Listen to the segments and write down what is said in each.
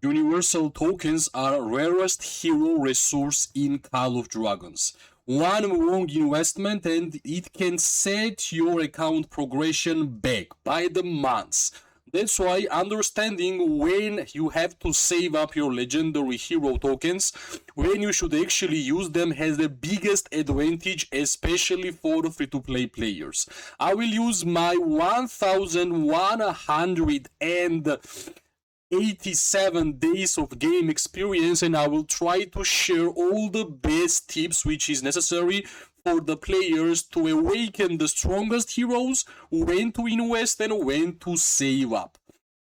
Universal tokens are rarest hero resource in Call of Dragons. One wrong investment and it can set your account progression back by the months. That's why understanding when you have to save up your legendary hero tokens, when you should actually use them, has the biggest advantage, especially for free-to-play players. I will use my 1187 days of game experience, and I will try to share all the best tips which is necessary for the players to awaken the strongest heroes, when to invest and when to save up.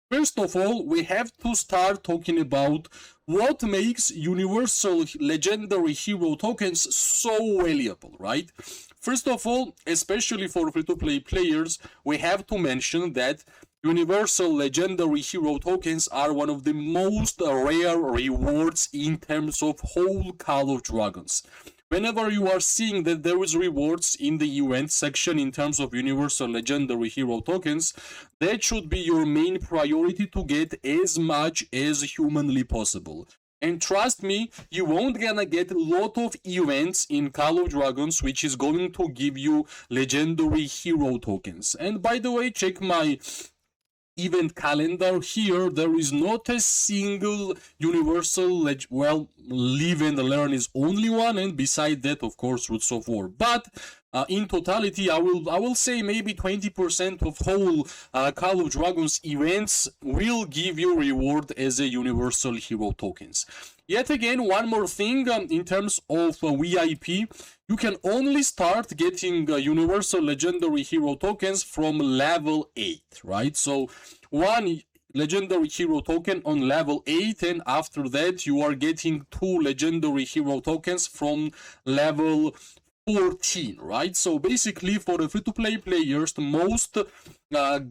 First of all, we have to start talking about what makes universal legendary hero tokens so valuable, right? First of all, especially for free-to-play players, we have to mention that universal legendary hero tokens are one of the most rare rewards in terms of whole Call of Dragons. Whenever you are seeing that there is rewards in the event section in terms of universal legendary hero tokens, that should be your main priority to get as much as humanly possible. And trust me, you won't gonna get a lot of events in Call of Dragons which is going to give you legendary hero tokens. And by the way, check my event calendar here. There is not a single universal live and learn is only one, and beside that, of course, Roots of War. But in totality, I will say maybe 20% of whole Call of Dragons events will give you reward as a universal hero tokens. Yet again, one more thing in terms of VIP, you can only start getting universal legendary hero tokens from level 8, right? So one legendary hero token on level 8, and after that you are getting 2 legendary hero tokens from level 14, right? So basically, for the free-to-play players, the most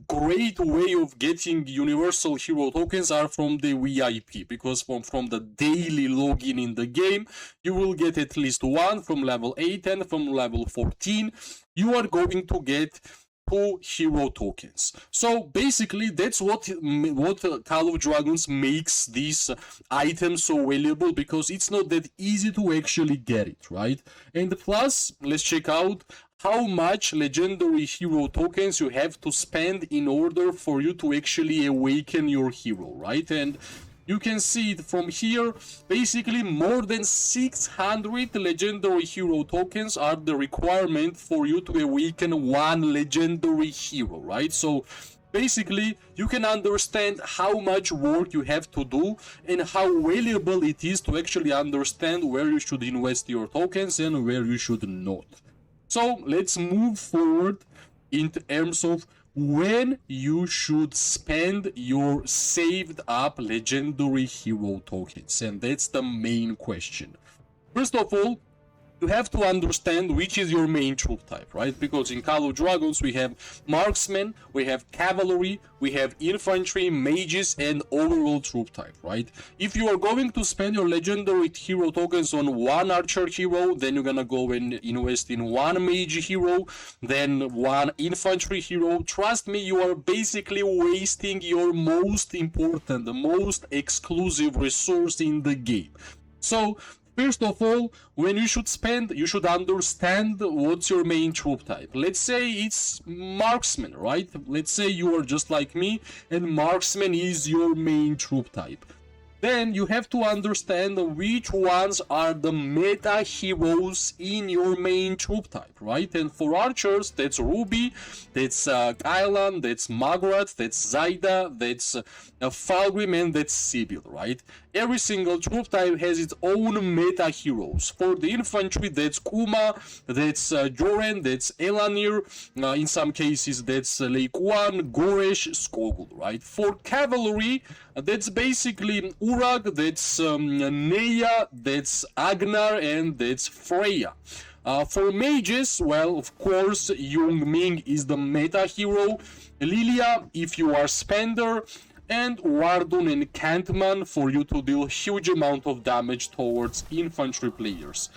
great way of getting universal hero tokens are from the VIP, because from the daily login in the game, you will get at least 1 from level 8, and from level 14, you are going to get 2 hero tokens. So basically, that's what Call of Dragons makes these items so valuable, because it's not that easy to actually get it, right? And plus, let's check out how much legendary hero tokens you have to spend in order for you to actually awaken your hero, right? And you can see it from here. Basically, more than 600 legendary hero tokens are the requirement for you to awaken one legendary hero, right? So basically, you can understand how much work you have to do and how valuable it is to actually understand where you should invest your tokens and where you should not. So let's move forward in terms of when you should spend your saved up legendary hero tokens, and that's the main question. First of all, you have to understand which is your main troop type, right? Because in Call of Dragons we have marksmen, we have cavalry, we have infantry, mages, and overall troop type, right? If you are going to spend your legendary hero tokens on one archer hero, then you're gonna go and invest in one mage hero, then one infantry hero. Trust me, you are basically wasting your most important, the most exclusive resource in the game. So first of all, when you should spend, you should understand what's your main troop type. Let's say it's marksman, right? Let's say you are just like me and marksman is your main troop type. Then you have to understand which ones are the meta heroes in your main troop type, right? And for archers, that's Ruby, that's Kylan, that's Magrat, that's Zaida, that's Falgrim, and that's Sibyl, right? Every single troop type has its own meta heroes. For the infantry, that's Kuma, that's Joran, that's Elanir, in some cases that's Leikuan, Goresh, Skogul, right? For cavalry, that's basically Urag, that's Neya, that's Agnar, and that's Freya. For mages, well, of course, Young Ming is the meta hero, Lilia if you are spender, and Wardun and Cantman for you to deal huge amount of damage towards infantry players.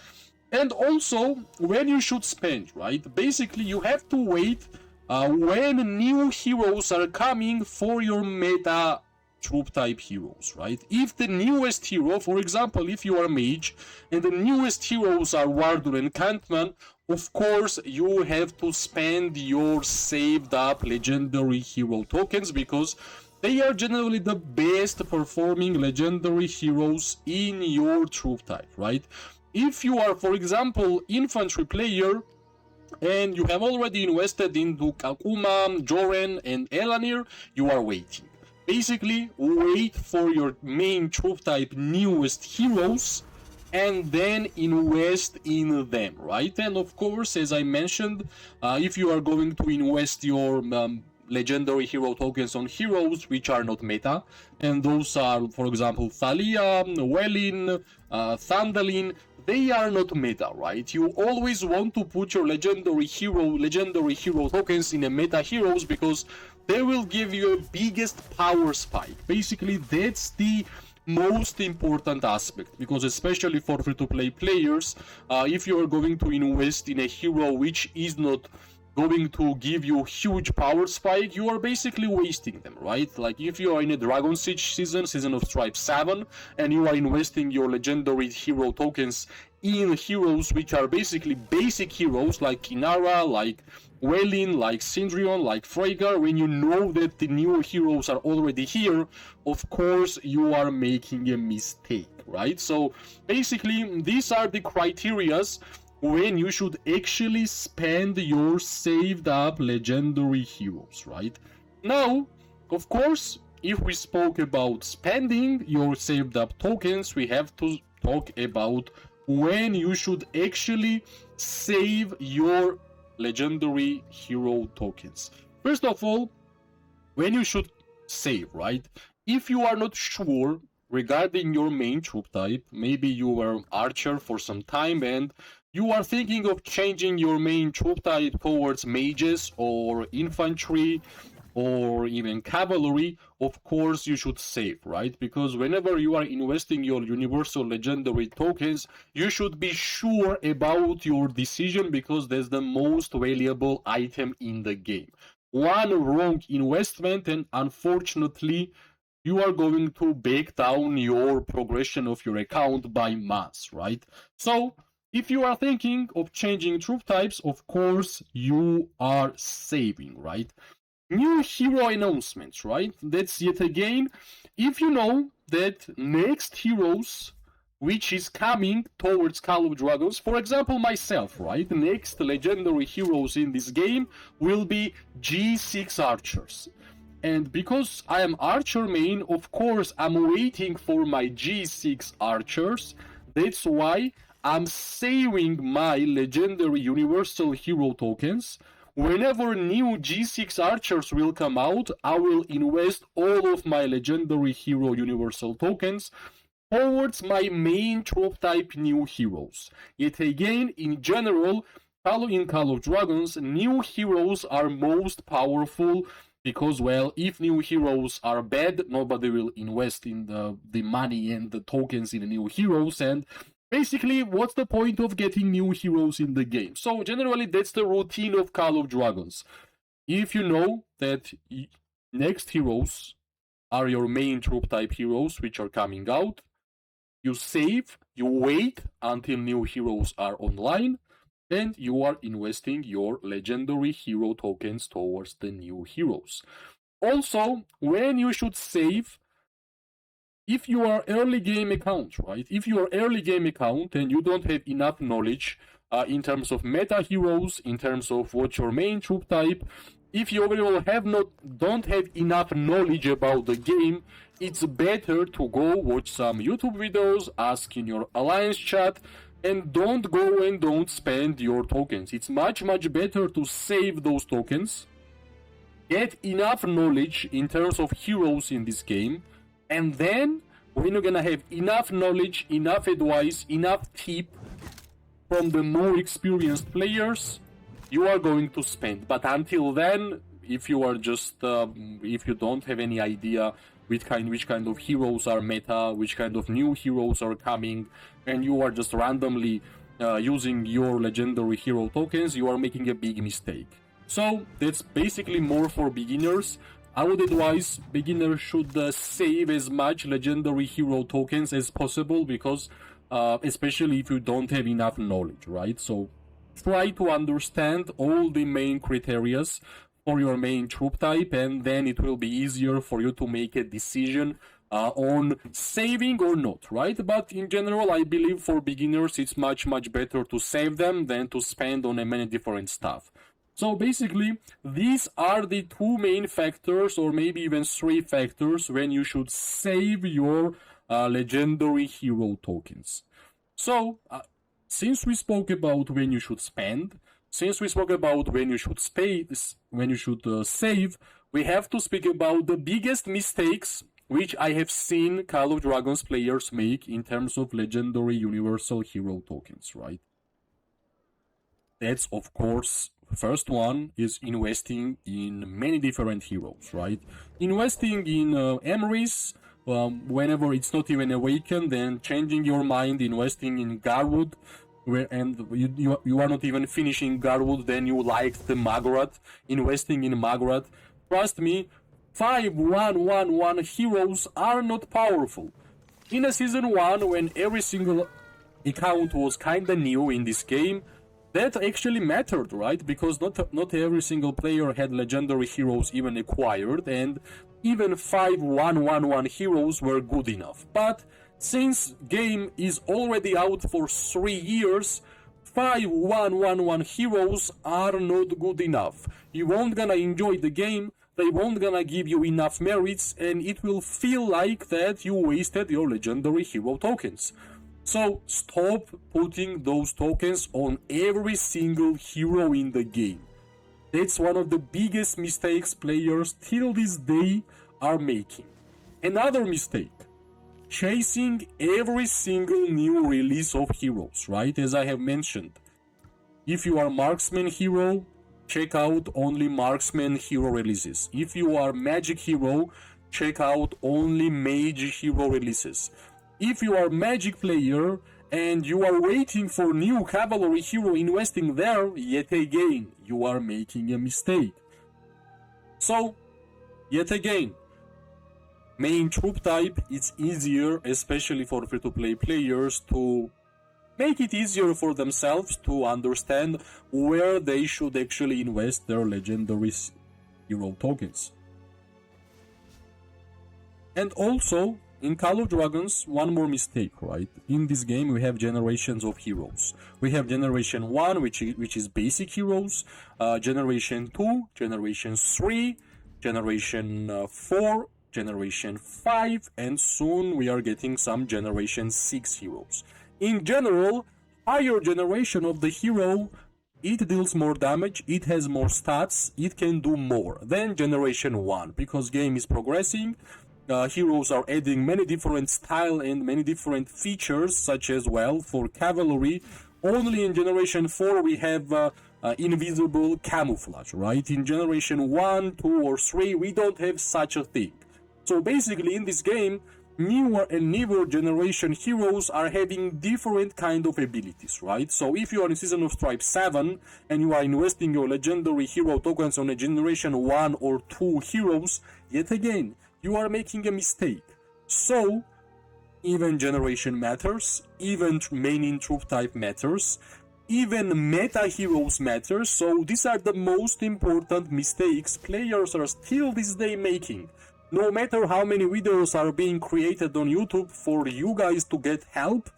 And also, when you should spend, right? Basically, you have to wait when new heroes are coming for your meta troop type heroes, right? If the newest hero, for example, if you are mage and the newest heroes are warden and cantman, of course you have to spend your saved up legendary hero tokens because they are generally the best performing legendary heroes in your troop type, right? If you are, for example, infantry player and you have already invested into Kakuma, Joren, and Elanir, you are waiting. Basically, wait for your main troop type newest heroes and then invest in them, right? And of course, as I mentioned, if you are going to invest your legendary hero tokens on heroes which are not meta, and those are, for example, Thalia, Welin, Thandalin, they are not meta, right? You always want to put your legendary hero tokens in a meta heroes because they will give you a biggest power spike. Basically, that's the most important aspect, because especially for free-to-play players, if you are going to invest in a hero which is not going to give you huge power spike, you are basically wasting them, right? Like if you are in a Dragon Siege season of Stripe 7, and you are investing your legendary hero tokens in heroes which are basically basic heroes like Inara, like Welin, like Syndrion, like Freygar, when you know that the new heroes are already here, of course you are making a mistake, right? So basically these are the criterias when you should actually spend your saved up legendary heroes, right? Now, of course, if we spoke about spending your saved up tokens, we have to talk about when you should actually save your legendary hero tokens. First of all, when you should save, right? If you are not sure regarding your main troop type, maybe you were archer for some time and you are thinking of changing your main troop type towards mages or infantry or even cavalry, of course you should save, right? Because whenever you are investing your universal legendary tokens, you should be sure about your decision because that's the most valuable item in the game. One wrong investment and unfortunately you are going to break down your progression of your account by months, right? So if you are thinking of changing troop types, of course you are saving, right? New hero announcements, right? That's yet again, if you know that next heroes which is coming towards Call of Dragons, for example myself, right? Next legendary heroes in this game will be G6 archers. And because I am archer main, of course I'm waiting for my G6 archers. That's why I'm saving my legendary universal hero tokens. Whenever new G6 archers will come out, I will invest all of my legendary hero universal tokens towards my main troop type new heroes. Yet again, in general, in Call of Dragons, new heroes are most powerful because, well, if new heroes are bad, nobody will invest in the money and the tokens in the new heroes, and basically, what's the point of getting new heroes in the game? So generally, that's the routine of Call of Dragons. If you know that next heroes are your main troop type heroes which are coming out, you save, you wait until new heroes are online, and you are investing your legendary hero tokens towards the new heroes. Also, when you should save, if you are early game account, right? If you are early game account and you don't have enough knowledge in terms of meta heroes, in terms of what's your main troop type, if you overall don't have enough knowledge about the game, it's better to go watch some YouTube videos, ask in your alliance chat, and don't go and don't spend your tokens. It's much better to save those tokens, get enough knowledge in terms of heroes in this game, and then when you're gonna have enough knowledge, enough advice, enough tip from the more experienced players, you are going to spend. But until then, if you are just if you don't have any idea which kind of heroes are meta, which kind of new heroes are coming, and you are just randomly using your legendary hero tokens, you are making a big mistake. So that's basically more for beginners. I would advise beginners should save as much legendary hero tokens as possible, because especially if you don't have enough knowledge, right? So try to understand all the main criterias for your main troop type, and then it will be easier for you to make a decision on saving or not, right? But in general, I believe for beginners it's much better to save them than to spend on a many different stuff. So basically, these are the two main factors, or maybe even three factors, when you should save your legendary hero tokens. So, since we spoke about when you should spend, since we spoke about when you should save, we have to speak about the biggest mistakes which I have seen Call of Dragons players make in terms of legendary universal hero tokens, right? That's, of course, first one is investing in many different heroes, right? Investing in Emrys, whenever it's not even awakened, then changing your mind, investing in Garwood, and you are not even finishing Garwood, then you liked the Magrat, investing in Magrat. Trust me, 5-1-1-1 heroes are not powerful. In a season 1, when every single account was kinda new in this game, that actually mattered, right? Because not every single player had legendary heroes even acquired, and even 5-1-1-1 heroes were good enough. But since game is already out for 3 years, 5-1-1-1 heroes are not good enough. You won't gonna enjoy the game, they won't gonna give you enough merits, and it will feel like that you wasted your legendary hero tokens. So stop putting those tokens on every single hero in the game. That's one of the biggest mistakes players till this day are making. Another mistake, chasing every single new release of heroes, right? As I have mentioned, if you are marksman hero, check out only marksman hero releases. If you are magic hero, check out only mage hero releases. If you are magic player and you are waiting for new cavalry hero investing there, yet again, you are making a mistake. So, yet again, main troop type, it's easier, especially for free-to-play players, to make it easier for themselves to understand where they should actually invest their legendary hero tokens. And also, in Call of Dragons, one more mistake, right? In this game, we have generations of heroes. We have Generation 1, which is basic heroes, Generation 2, Generation 3, Generation 4, Generation 5, and soon we are getting some Generation 6 heroes. In general, higher generation of the hero, it deals more damage, it has more stats, it can do more than Generation 1, because game is progressing. Heroes are adding many different style and many different features, such as, well, for cavalry, only in Generation 4 we have invisible camouflage, right? In Generation 1, 2, or 3 we don't have such a thing. So basically in this game, newer and newer generation heroes are having different kind of abilities, right? So if you are in Season of Stripe 7 and you are investing your legendary hero tokens on a Generation 1 or 2 heroes, yet again, you are making a mistake. So, even generation matters, even main troop type matters, even meta heroes matter. So these are the most important mistakes players are still this day making. No matter how many videos are being created on YouTube for you guys to get help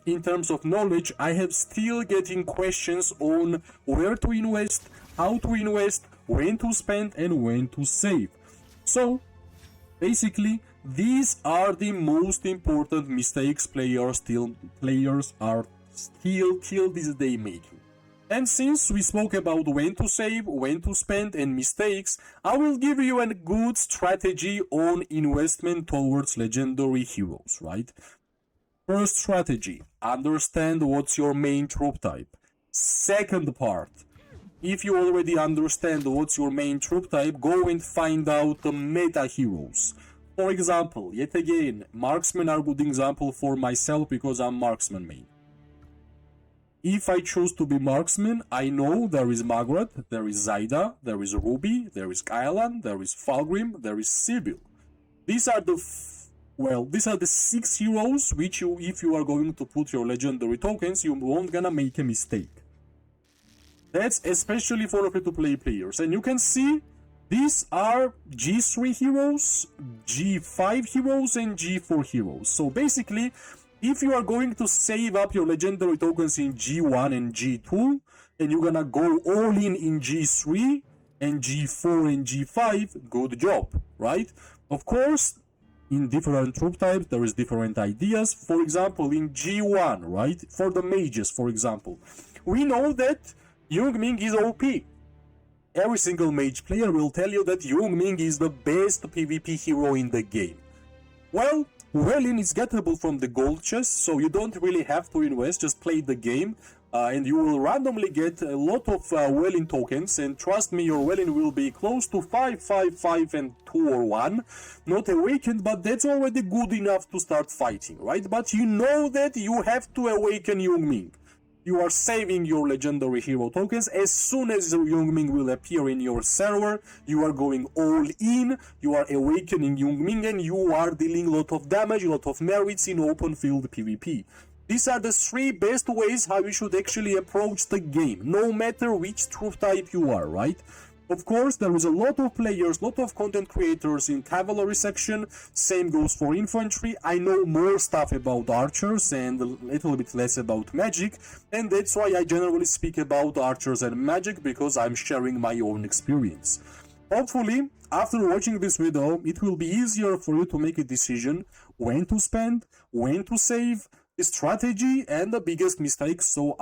in terms of knowledge, I have still getting questions on where to invest, how to invest, when to spend, and when to save. So basically, these are the most important mistakes players are still till this day making. And since we spoke about when to save, when to spend, and mistakes, I will give you a good strategy on investment towards legendary heroes, right? First strategy, understand what's your main troop type. Second part, if you already understand what's your main troop type, go and find out the meta heroes. For example, yet again, marksmen are a good example for myself because I'm marksman main. If I choose to be marksman, I know there is Margaret, there is Zaida, there is Ruby, there is Kylan, there is Falgrim, there is Sibyl. These are the 6 heroes which you, if you are going to put your legendary tokens, you won't gonna make a mistake. That's especially for free-to-play players. And you can see these are G3 heroes, G5 heroes, and G4 heroes. So basically, if you are going to save up your legendary tokens in G1 and G2, and you're gonna go all in G3 and G4 and G5, good job, right? Of course, in different troop types, there is different ideas. For example, in G1, right? For the mages, for example, we know that Youngming is OP. Every single mage player will tell you that Youngming is the best PvP hero in the game. Well, Welin is gettable from the gold chest, so you don't really have to invest, just play the game, and you will randomly get a lot of Welin tokens, and trust me, your Welin will be close to 5, 5, 5, and 2 or 1. Not awakened, but that's already good enough to start fighting, right? But you know that you have to awaken Youngming. You are saving your legendary hero tokens. As soon as Youngming will appear in your server, you are going all in, you are awakening Youngming, and you are dealing a lot of damage, a lot of merits in open field PvP. These are the 3 best ways how you should actually approach the game, no matter which troop type you are, right? Of course, there is a lot of players, lot of content creators in cavalry section. Same goes for infantry. I know more stuff about archers and a little bit less about magic, and that's why I generally speak about archers and magic, because I'm sharing my own experience. Hopefully, after watching this video, it will be easier for you to make a decision when to spend, when to save, strategy, and the biggest mistakes, so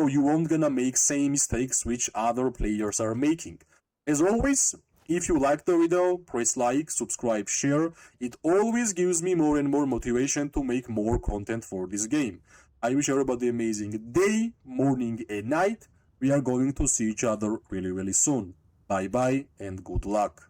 you won't gonna make same mistakes which other players are making. As always, if you like the video, press like, subscribe, share. It always gives me more and more motivation to make more content for this game. I wish everybody an amazing day, morning, and night. We are going to see each other really soon. Bye bye and good luck.